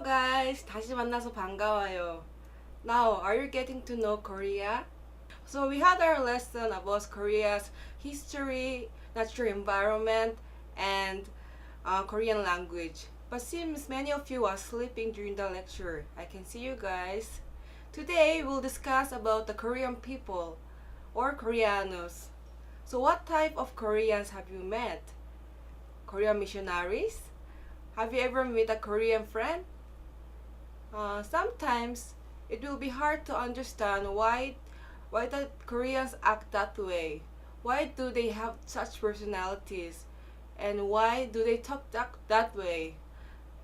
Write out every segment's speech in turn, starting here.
guys! 다시 만나서 반가워요. Now, are you getting to know Korea? So we had our lesson about Korea's history, natural environment, and Korean language. But seems many of you are sleeping during the lecture. I can see you guys. Today we'll discuss about the Korean people or Koreanos. So what type of Koreans have you met? Korean missionaries? Have you ever met a Korean friend? Sometimes it will be hard to understand why the Koreans act that way. Why do they have such personalities? And why do they talk that way?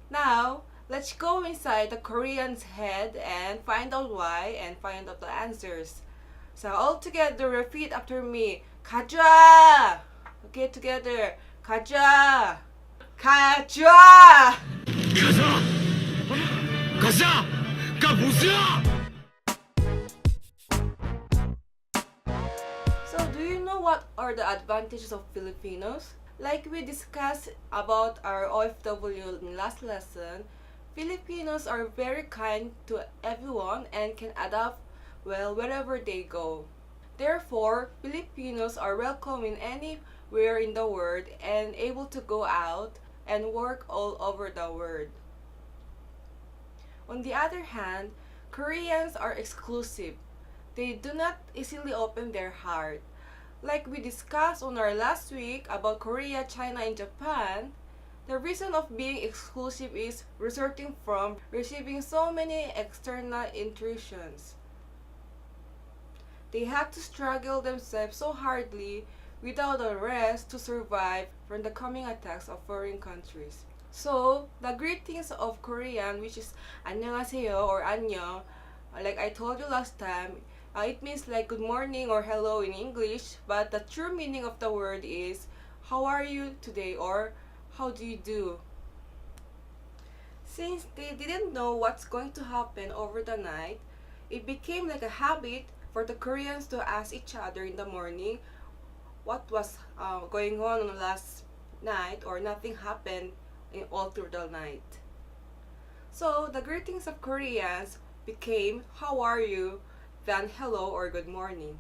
Now, let's go inside the Korean's head and find out why and find out the answers. So all together repeat after me. 가자! Okay, together. 가자! 가자! 가자! 가보자! So do you know what are the advantages of Filipinos? Like we discussed about our OFW in last lesson, Filipinos are very kind to everyone and can adapt well wherever they go. Therefore, Filipinos are welcome in anywhere in the world and able to go out and work all over the world. On the other hand, Koreans are exclusive. They do not easily open their heart. Like we discussed on our last week about Korea, China, and Japan, the reason of being exclusive is resulting from receiving so many external intrusions. They have to struggle themselves so hardly without a rest to survive from the coming attacks of foreign countries. So, the greetings of Korean, which is 안녕하세요 or 안녕, like I told you last time, it means like good morning or hello in English, but the true meaning of the word is how are you today or how do you do? Since they didn't know what's going to happen over the night, it became like a habit for the Koreans to ask each other in the morning what was going on last night or nothing happened all through the night. So the greetings of Koreans became how are you than hello or good morning.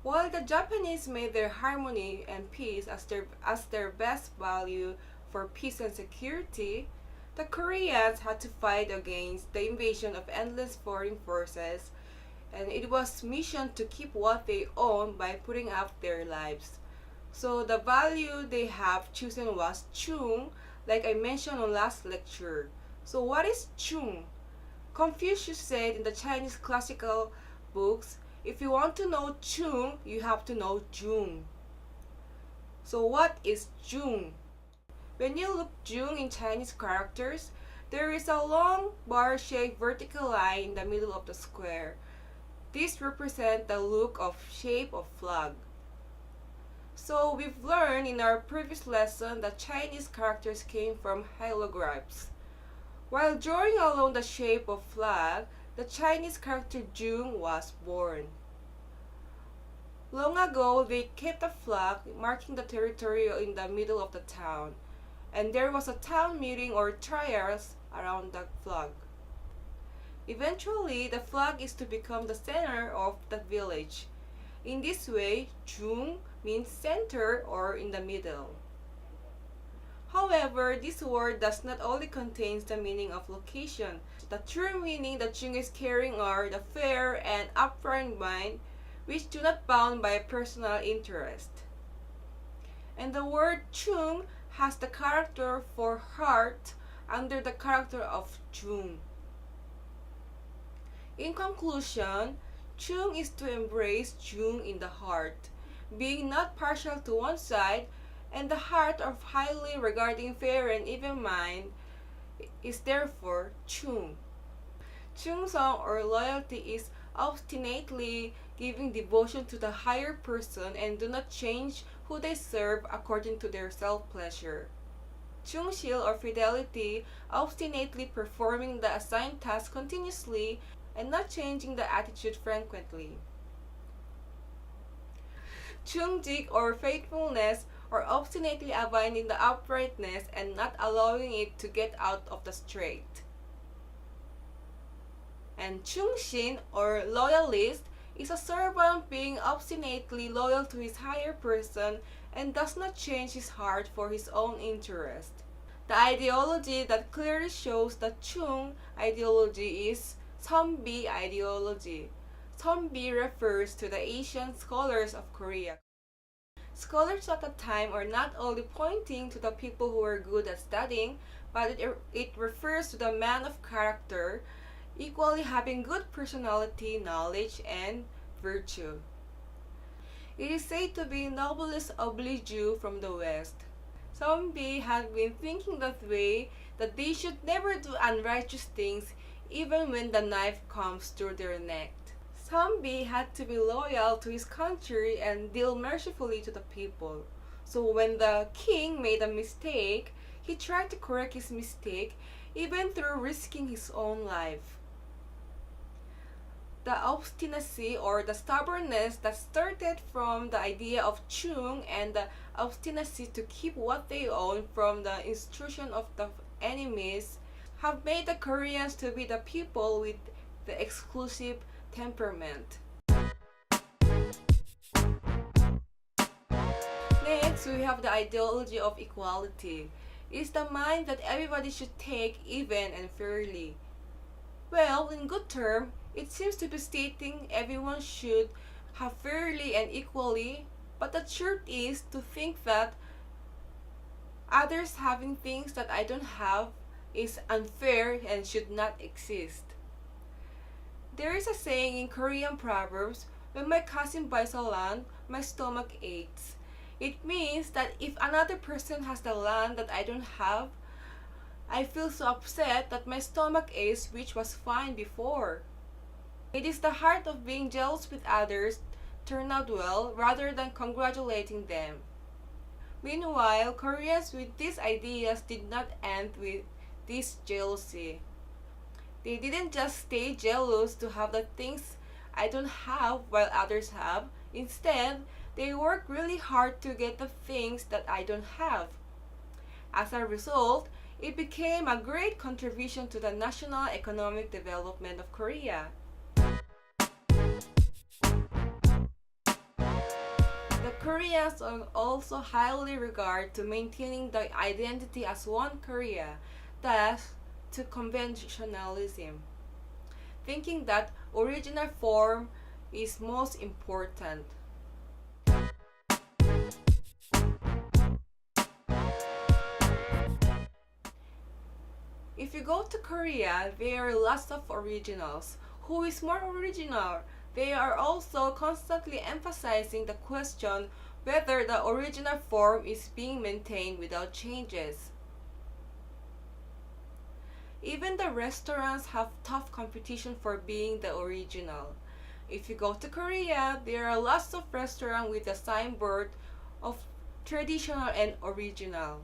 While the Japanese made their harmony and peace as their best value for peace and security, the Koreans had to fight against the invasion of endless foreign forces, and it was mission to keep what they own by putting up their lives. So the value they have chosen was chung, like I mentioned on last lecture. So what is chung? Confucius said in the Chinese classical books, if you want to know chung, you have to know jung. So what is jung? When you look jung in Chinese characters, there is a long bar-shaped vertical line in the middle of the square. This represents the shape of flag. So we've learned in our previous lesson that Chinese characters came from hieroglyphs. While drawing along the shape of flag, the Chinese character jung was born. Long ago, they kept a flag marking the territory in the middle of the town, and there was a town meeting or trials around the flag. Eventually, the flag is to become the center of the village. In this way, jung means center or in the middle. However, this word does not only contain the meaning of location. The true meaning that jung is carrying are the fair and upright mind, which do not bound by personal interest. And the word chung has the character for heart under the character of jung. In conclusion, chung is to embrace jung in the heart, being not partial to one side, and the heart of highly regarding fair and even mind is therefore chung. Chungsong or loyalty is obstinately giving devotion to the higher person and do not change who they serve according to their self-pleasure. Chungshil or fidelity, obstinately performing the assigned task continuously and not changing the attitude frequently. Chungjik or faithfulness or obstinately avoiding the uprightness and not allowing it to get out of the straight. And 충신 or loyalist is a servant being obstinately loyal to his higher person and does not change his heart for his own interest. The ideology that clearly shows the Chung ideology is Seonbi ideology. Seonbi refers to the Asian scholars of Korea. Scholars at the time are not only pointing to the people who were good at studying, but it refers to the man of character, equally having good personality, knowledge, and virtue. It is said to be noblesse oblige from the West. Seonbi had been thinking that way, that they should never do unrighteous things even when the knife comes through their neck. Seonbi had to be loyal to his country and deal mercifully to the people. So when the king made a mistake, he tried to correct his mistake even through risking his own life. The obstinacy or the stubbornness that started from the idea of Chung and the obstinacy to keep what they own from the intrusion of the enemies have made the Koreans to be the people with the exclusive temperament. Next, we have the ideology of equality. It is the mind that everybody should take even and fairly. Well, in good term, it seems to be stating everyone should have fairly and equally, but the truth is to think that others having things that I don't have is unfair and should not exist. There is a saying in Korean proverbs, when my cousin buys a land, my stomach aches. It means that if another person has the land that I don't have, I feel so upset that my stomach aches, which was fine before. It is the heart of being jealous with others turn out well rather than congratulating them. Meanwhile, Koreans with these ideas did not end with this jealousy. They didn't just stay jealous to have the things I don't have while others have. Instead, they work really hard to get the things that I don't have. As a result, it became a great contribution to the national economic development of Korea. The Koreans also highly regard to maintaining the identity as one Korea, thus to conventionalism, thinking that original form is most important. If you go to Korea, there are lots of originals. Who is more original? They are also constantly emphasizing the question whether the original form is being maintained without changes. Even the restaurants have tough competition for being the original. If you go to Korea, there are lots of restaurants with the signboard of traditional and original.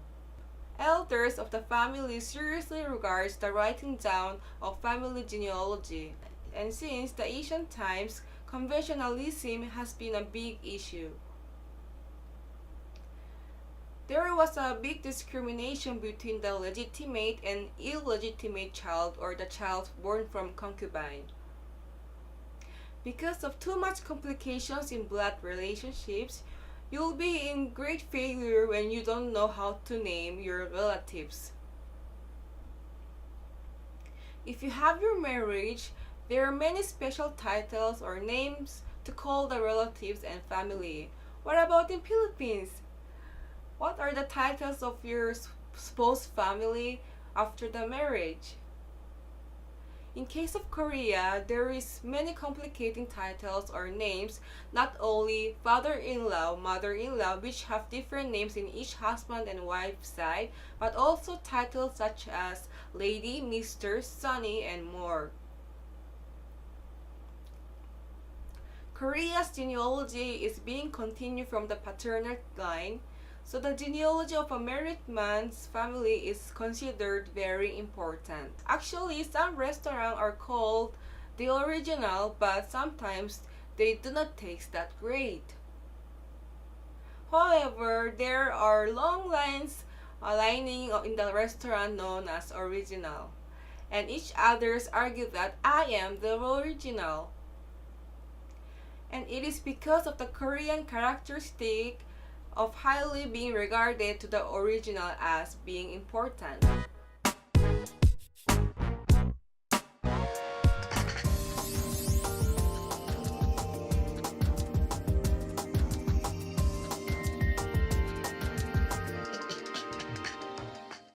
Elders of the family seriously regards the writing down of family genealogy, and since the ancient times, conventionalism has been a big issue. There was a big discrimination between the legitimate and illegitimate child or the child born from concubine. Because of too much complications in blood relationships, you'll be in great failure when you don't know how to name your relatives. If you have your marriage, there are many special titles or names to call the relatives and family. What about in Philippines? What are the titles of your supposed family after the marriage? In case of Korea, there is many complicating titles or names, not only father-in-law, mother-in-law, which have different names in each husband and wife side, but also titles such as lady, Mr., Sonny, and more. Korea's genealogy is being continued from the paternal line, so the genealogy of a married man's family is considered very important. Actually, some restaurants are called the original, but sometimes they do not taste that great. However, there are long lines lining in the restaurant known as original, and each others argue that I am the original. And it is because of the Korean characteristic of highly being regarded to the original as being important.